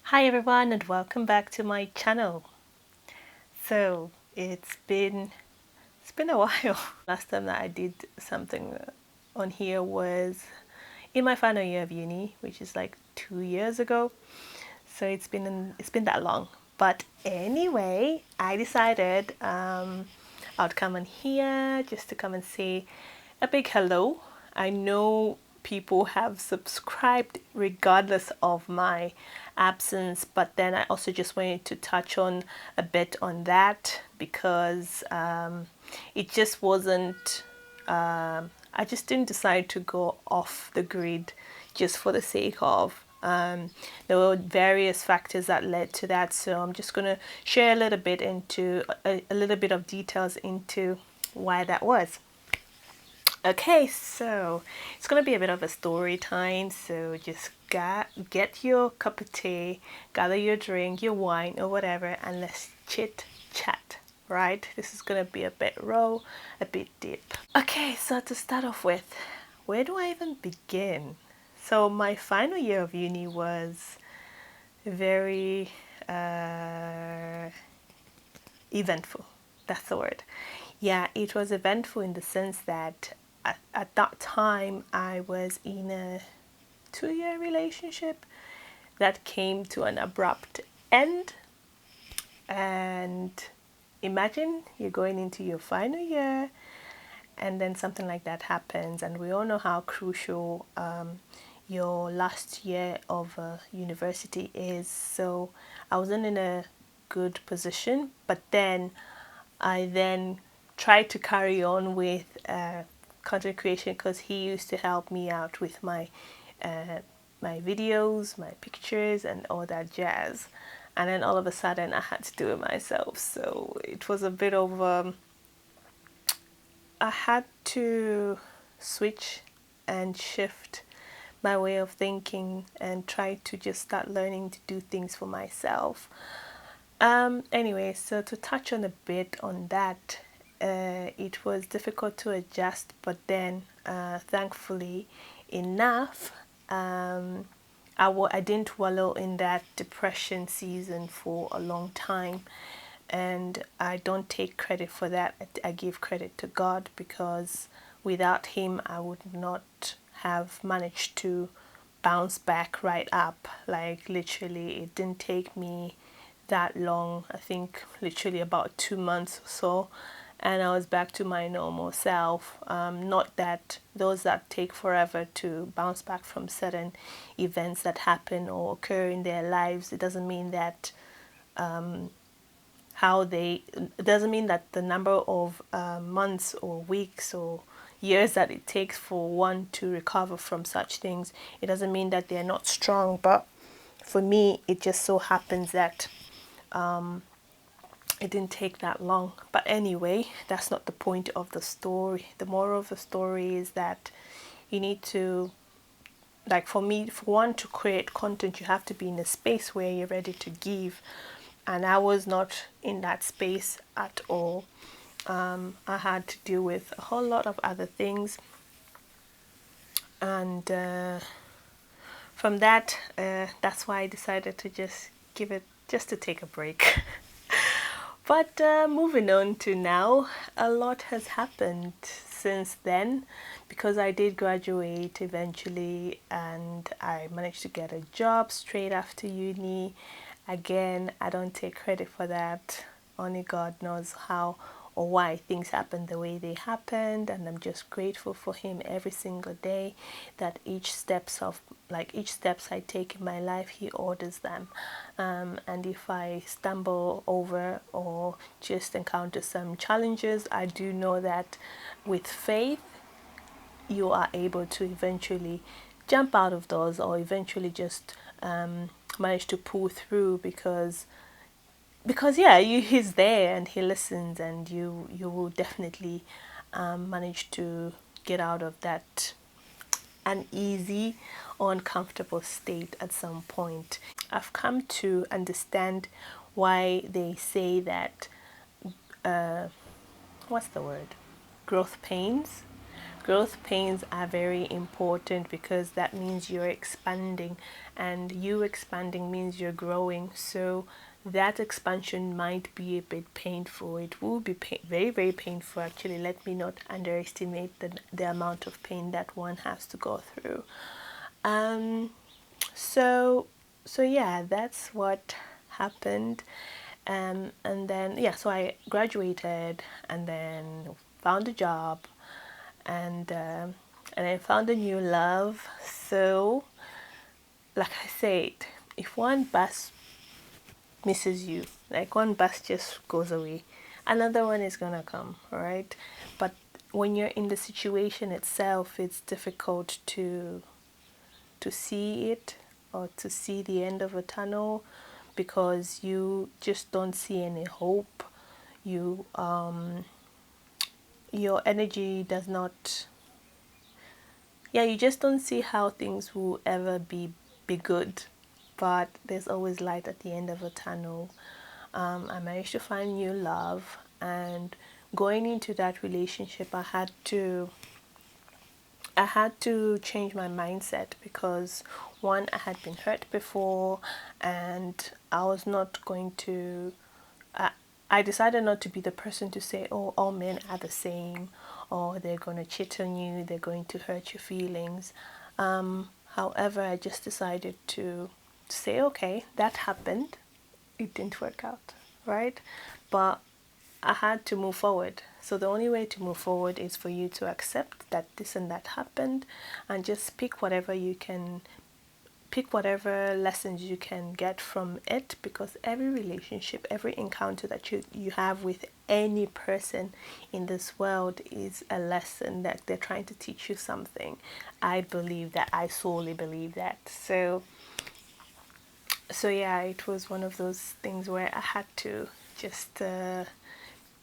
Hi everyone and welcome back to my channel. So it's been a while. Last time that I did something on here was in my final year of uni, which is like 2 years ago. So it's been that long. But anyway, I decided I'd come on here just to come and say a big hello. I know people have subscribed regardless of my absence, but then I also just wanted to touch on a bit on that because it just wasn't. I just didn't decide to go off the grid just for the sake of. There were various factors that led to that, so I'm just going to share a little bit into a little bit of details into why that was. Okay, so it's gonna be a bit of a story time. So just get your cup of tea, gather your drink, your wine, or whatever, and let's chit chat. Right? This is gonna be a bit raw, a bit deep. Okay, so to start off with, where do I even begin? So my final year of uni was very eventful. That's the word. Yeah, it was eventful in the sense that at that time I was in a 2 year relationship that came to an abrupt end. And imagine you're going into your final year and then something like that happens. And we all know how crucial your last year of university is. So I wasn't in a good position, but then I then tried to carry on with content creation because he used to help me out with uh, my videos, my pictures, and all that jazz. And then all of a sudden, I had to do it myself. So it was a bit of I had to switch and shift my way of thinking and try to just start learning to do things for myself. Anyway, so to touch on a bit on that, it was difficult to adjust, but then thankfully enough, I didn't wallow in that depression season for a long time. And I don't take credit for that. I give credit to God because without Him, I would not have managed to bounce back right up. Like, literally, it didn't take me that long. I think literally about 2 months or so, and I was back to my normal self. Not that those that take forever to bounce back from certain events that happen or occur in their lives, it doesn't mean that it doesn't mean that the number of months or weeks or years that it takes for one to recover from such things, it doesn't mean that they're not strong. But for me, it just so happens that it didn't take that long. But anyway, that's not the point of the story. The moral of the story is that you need to, like, for me, for one to create content, you have to be in a space where you're ready to give. And I was not in that space at all. I had to deal with a whole lot of other things. And from that, that's why I decided to just give it, just to take a break. But moving on to now, a lot has happened since then because I did graduate eventually and I managed to get a job straight after uni. Again, I don't take credit for that. Only God knows how or why things happened the way they happened, and I'm just grateful for Him every single day that each steps I take in my life, He orders them. And if I stumble over or just encounter some challenges, I do know that with faith you are able to eventually jump out of those or eventually just manage to pull through because yeah, he's there and he listens, and you will definitely manage to get out of that uneasy or uncomfortable state at some point. I've come to understand why they say that what's the word, growth pains growth pains are very important because that means you're expanding, and you expanding means you're growing. So that expansion might be a bit painful. It will be very, very painful actually. Let me not underestimate the amount of pain that one has to go through. Um, so so yeah, that's what happened. And then yeah, so I graduated and then found a job, and I found a new love. So like I said, if one bus misses you, like one bus just goes away, another one is gonna come, right? But when you're in the situation itself, it's difficult to see it, or to see the end of a tunnel, because you just don't see any hope. You your energy does not, yeah, you just don't see how things will ever be good. But there's always light at the end of a tunnel. I managed to find new love, and going into that relationship, I had to change my mindset, because one, I had been hurt before, and I was not going to. I decided not to be the person to say, "Oh, all men are the same," or "They're going to cheat on you, they're going to hurt your feelings." However, I just decided to say, "Okay, that happened. It didn't work out, right?" But I had to move forward. So the only way to move forward is for you to accept that this and that happened, and just pick whatever lessons you can get from it, because every relationship, every encounter that you have with any person in this world is a lesson that they're trying to teach you something. I believe that. I solely believe that. So yeah, it was one of those things where I had to just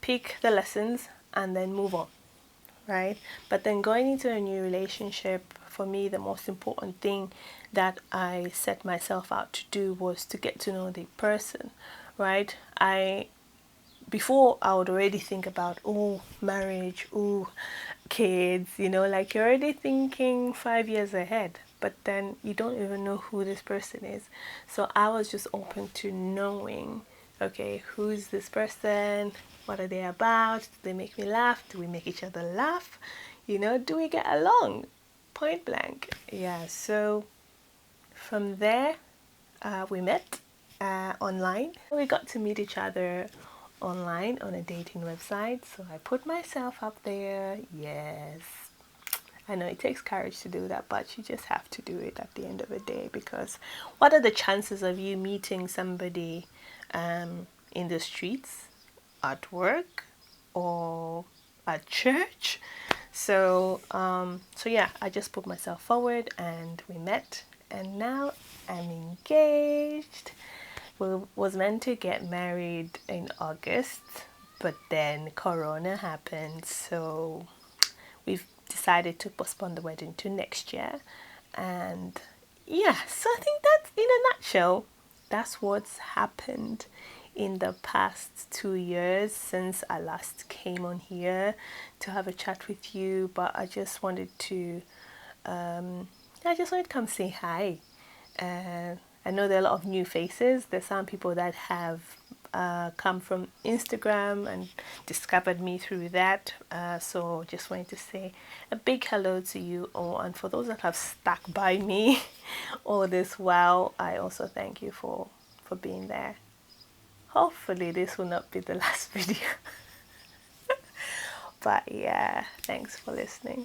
pick the lessons and then move on, right? But then going into a new relationship, for me, the most important thing that I set myself out to do was to get to know the person, right? Before, I would already think about, oh, marriage, oh, kids, like you're already thinking 5 years ahead, but then you don't even know who this person is. So I was just open to knowing, okay, who's this person? What are they about? Do they make me laugh? Do we make each other laugh? Do we get along? Point blank. Yeah, so from there, we met online. We got to meet each other online on a dating website. So I put myself up there. Yes. I know it takes courage to do that, but you just have to do it at the end of the day, because what are the chances of you meeting somebody in the streets, at work, or at church? So yeah, I just put myself forward and we met, and now I'm engaged. We was meant to get married in August, but then Corona happened, so we've decided to postpone the wedding to next year. And yeah, so I think that's, in a nutshell, that's what's happened in the past 2 years since I last came on here to have a chat with you. But I just wanted to come say hi. I know there are a lot of new faces. There's some people that have come from Instagram and discovered me through that. So just wanted to say a big hello to you all. And for those that have stuck by me all this while, I also thank you for being there. Hopefully this will not be the last video. But yeah, thanks for listening.